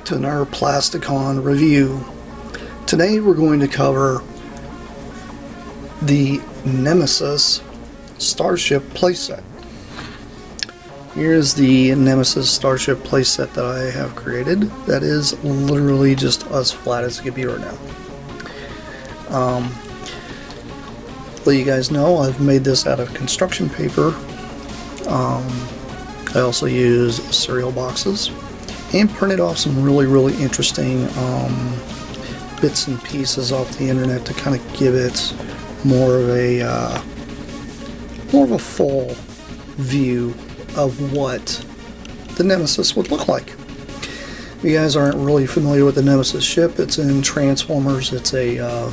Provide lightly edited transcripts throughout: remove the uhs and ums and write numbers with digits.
back to another Plasticon review. Today we're going to cover the Nemisis Starship playset. Here's the Nemisis Starship playset that I have created. That is literally just as flat as it could be right now. Let you guys know I've made this out of construction paper. I also use cereal boxes and printed off some really interesting bits and pieces off the internet to kind of give it more of a full view of what the Nemisis would look like. If you guys aren't really familiar with the Nemisis ship, it's in Transformers. It's a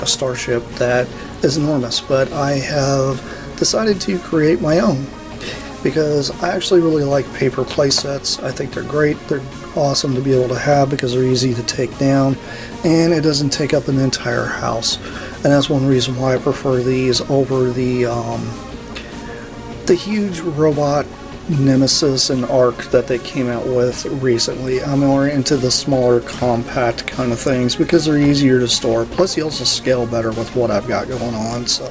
starship that is enormous, but I have decided to create my own because I actually really like paper playsets. I think they're great. They're awesome to be able to have because they're easy to take down and it doesn't take up an entire house. And that's one reason why I prefer these over the huge robot Nemesis and Arc that they came out with recently. I'm more into the smaller, compact kind of things because they're easier to store. Plus, you also scale better with what I've got going on. So,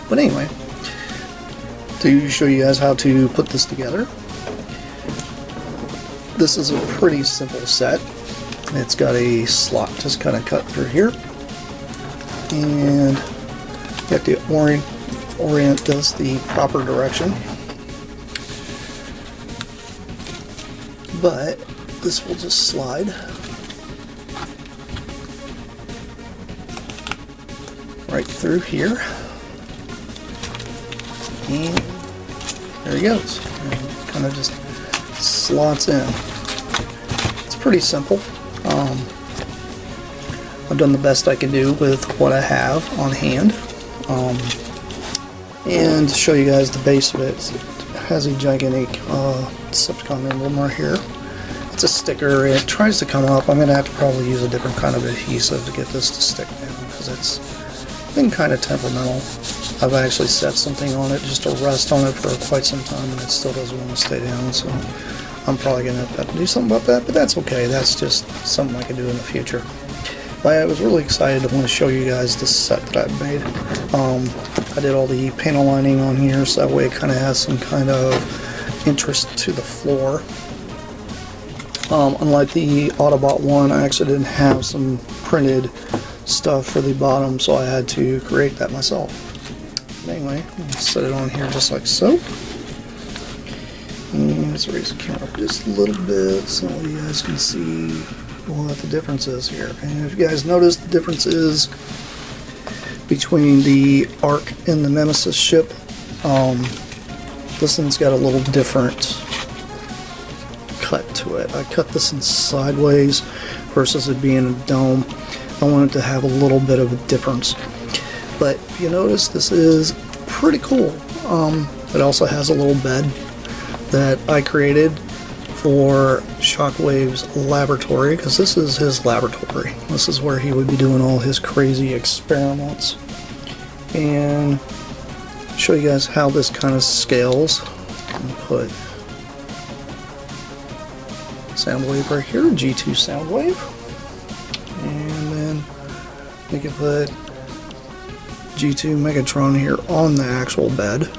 but anyway, to show you guys how to put this together, this is a pretty simple set. It's got a slot just kind of cut through here, and you have to orient this the proper direction. But this will just slide right through here, and there he goes. And it kind of just slots in. It's pretty simple. I've done the best I can do with what I have on hand. And to show you guys the base of it, it has a gigantic Decepticon emblem right here. It's a sticker. It tries to come up. I'm going to have to probably use a different kind of adhesive to get this to stick down because it's been kind of temperamental. I've actually set something on it just to rest on it for quite some time and it still doesn't want to stay down, so I'm probably going to have to do something about that, but that's okay. That's just something I can do in the future. But I was really excited to want to show you guys this set that I've made. I did all the panel lining on here so that way it kind of has some kind of interest to the floor. Unlike the Autobot one, I actually didn't have some printed stuff for the bottom, so I had to create that myself. But anyway, I'll set it on here just like so. And let's raise the camera up just a little bit so you guys can see what the difference is here. And if you guys notice, the difference is between the Arc and the Nemisis ship. This one's got a little different cut to it. I cut this in sideways versus it being a dome. I wanted to have a little bit of a difference. But if you notice, this is pretty cool. It also has a little bed that I created for Shockwave's laboratory, because this is his laboratory. This is where he would be doing all his crazy experiments. And show you guys how this kind of scales. And put Soundwave right here, G2 Soundwave. And then we can put G2 Megatron here on the actual bed.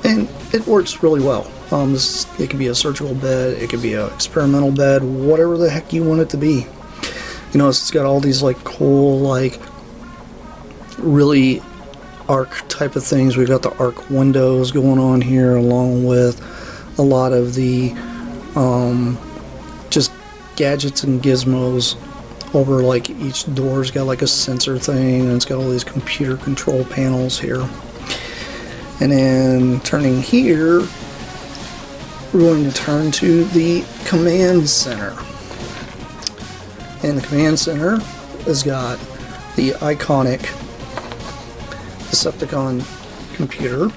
And it works really well. It could be a surgical bed, it could be an experimental bed, whatever the heck you want it to be. You know, it's got all these like cool, like really Arc type of things. We've got the Arc windows going on here, along with a lot of the just gadgets and gizmos over like each door's got like a sensor thing, and it's got all these computer control panels here. And then turning here, we're going to turn to the command center. And the command center has got the iconic Decepticon computer,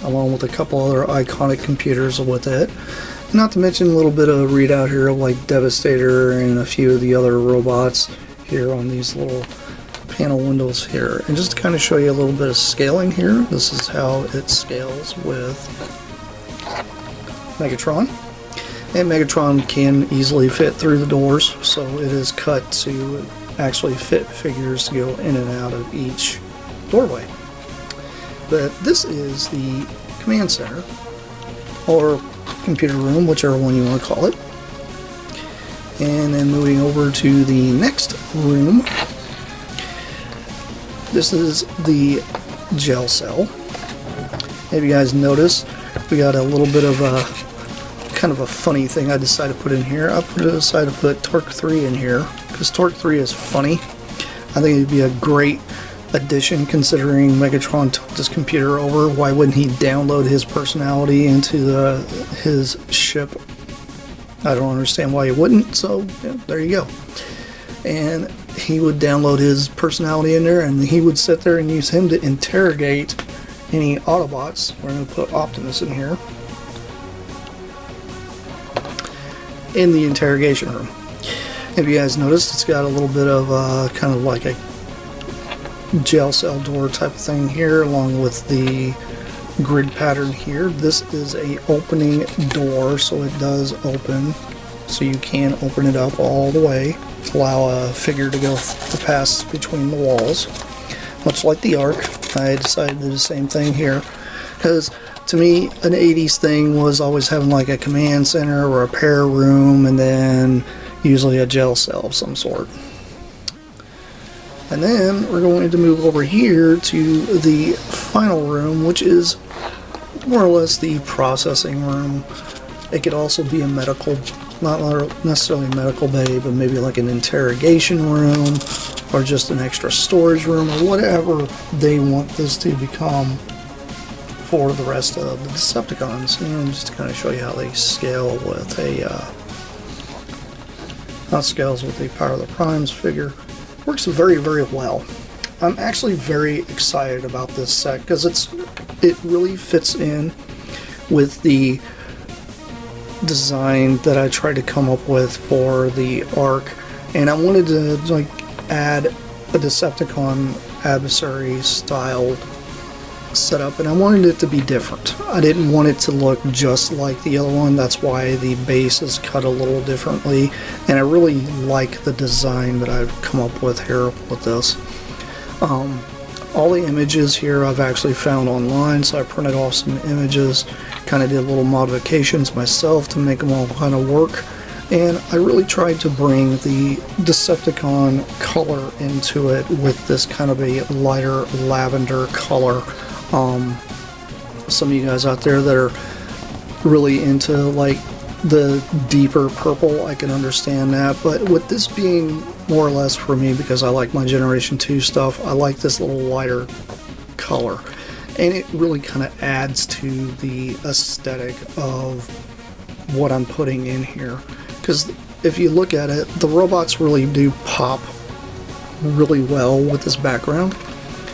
along with a couple other iconic computers with it. Not to mention a little bit of readout here of like Devastator and a few of the other robots here on these little panel windows here. And just to kind of show you a little bit of scaling here, this is how it scales with Megatron. And Megatron can easily fit through the doors, so it is cut to actually fit figures to go in and out of each doorway. But this is the command center, or computer room, whichever one you want to call it. And then moving over to the next room, this is the gel cell. If you guys notice, we got a little bit of a kind of a funny thing I decided to put in here. I decided to put Torque 3 in here because Torque 3 is funny. I think it'd be a great addition considering Megatron took this computer over. Why wouldn't he download his personality into his ship? I don't understand why he wouldn't, so yeah, there you go. And he would download his personality in there, and he would sit there and use him to interrogate any Autobots. We're going to put Optimus in here in the interrogation room. If you guys noticed, it's got a little bit of kind of like a gel cell door type of thing here, along with the grid pattern here. This is a opening door, so it does open, so you can open it up all the way, allow a figure to go to pass between the walls, much like the Ark. I decided to do the same thing here because to me an 80s thing was always having like a command center or a repair room and then usually a gel cell of some sort. And then we're going to move over here to the final room, which is more or less the processing room. It could also be a medical, not necessarily a medical bay, but maybe like an interrogation room or just an extra storage room or whatever they want this to become for the rest of the Decepticons. And just to kind of show you how they scale with a, not scales with the Power of the Primes figure. Works very, very well. I'm actually very excited about this set because it really fits in with the design that I tried to come up with for the Ark, and I wanted to like add a Decepticon adversary style setup, and I wanted it to be different. I didn't want it to look just like the other one. That's why the base is cut a little differently, and I really like the design that I've come up with here with this. All the images here I've actually found online, so I printed off some images, kind of did little modifications myself to make them all kind of work, and I really tried to bring the Decepticon color into it with this kind of a lighter lavender color. Some of you guys out there that are really into like the deeper purple, I can understand that, but with this being more or less for me, because I like my Generation 2 stuff, I like this little lighter color, and it really kind of adds to the aesthetic of what I'm putting in here, because if you look at it, the robots really do pop really well with this background.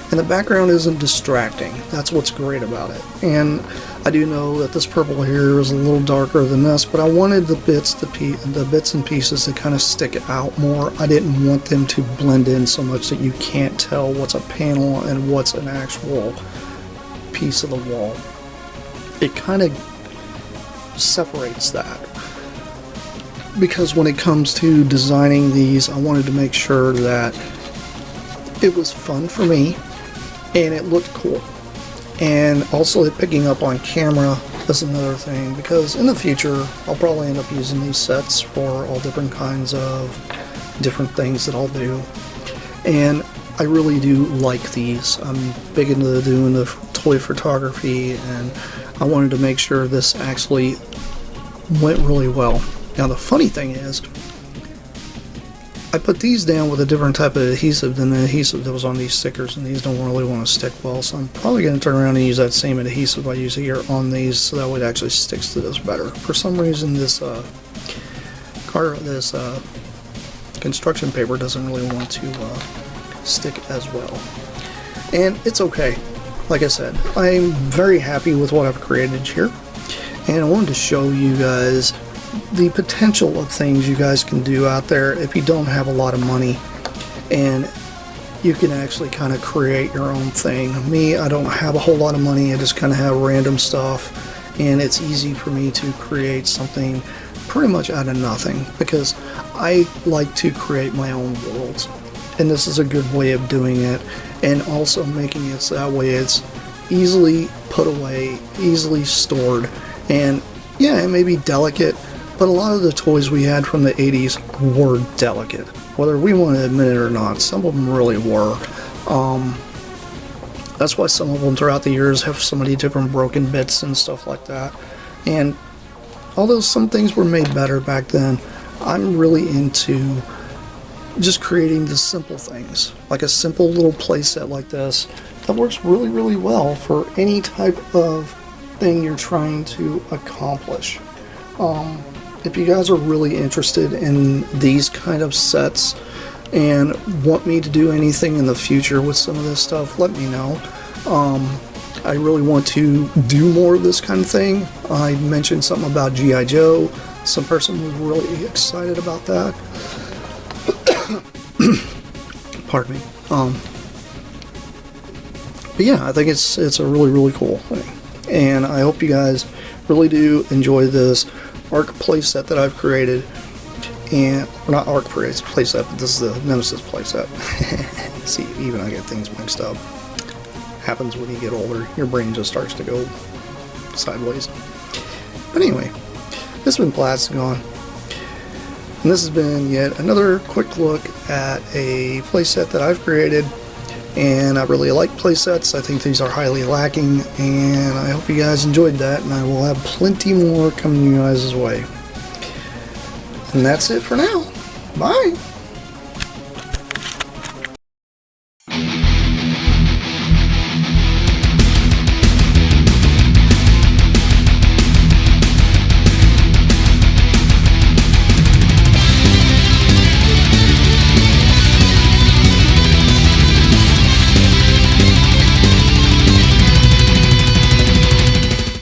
And the background isn't distracting. That's what's great about it. And I do know that this purple here is a little darker than this, but I wanted the bits and pieces to kind of stick out more. I didn't want them to blend in so much that you can't tell what's a panel and what's an actual piece of the wall. It kind of separates that. Because when it comes to designing these, I wanted to make sure that it was fun for me and it looked cool. And also it picking up on camera is another thing, because in the future I'll probably end up using these sets for all different kinds of different things that I'll do. And I really do like these. I'm big into doing the toy photography, and I wanted to make sure this actually went really well. Now the funny thing is, I put these down with a different type of adhesive than the adhesive that was on these stickers, and these don't really want to stick well, so I'm probably going to turn around and use that same adhesive I use here on these, so that way it actually sticks to this better. For some reason this construction paper doesn't really want to stick as well. And it's okay. Like I said, I'm very happy with what I've created here, and I wanted to show you guys the potential of things you guys can do out there if you don't have a lot of money, and you can actually kind of create your own thing. Me, I don't have a whole lot of money. I just kind of have random stuff, and it's easy for me to create something pretty much out of nothing, because I like to create my own worlds, and this is a good way of doing it, and also making it so that way it's easily put away, easily stored. And yeah, it may be delicate, but a lot of the toys we had from the 80s were delicate, whether we want to admit it or not. Some of them really were. That's why some of them throughout the years have so many different broken bits and stuff like that. And although some things were made better back then, I'm really into just creating the simple things, like a simple little playset like this that works really, really well for any type of thing you're trying to accomplish. If you guys are really interested in these kind of sets and want me to do anything in the future with some of this stuff, let me know. I really want to do more of this kind of thing. I mentioned something about G.I. Joe. Some person was really excited about that. Pardon me. But yeah, I think it's a really, really cool thing. And I hope you guys really do enjoy this ARC playset that I've created. And, not ARC playset, but this is the Nemisis playset. See, even I get things mixed up. Happens when you get older. Your brain just starts to go sideways. But anyway, this has been Plasticon. And this has been yet another quick look at a playset that I've created. And I really like playsets. I think these are highly lacking, and I hope you guys enjoyed that, and I will have plenty more coming you guys' way. And that's it for now. Bye!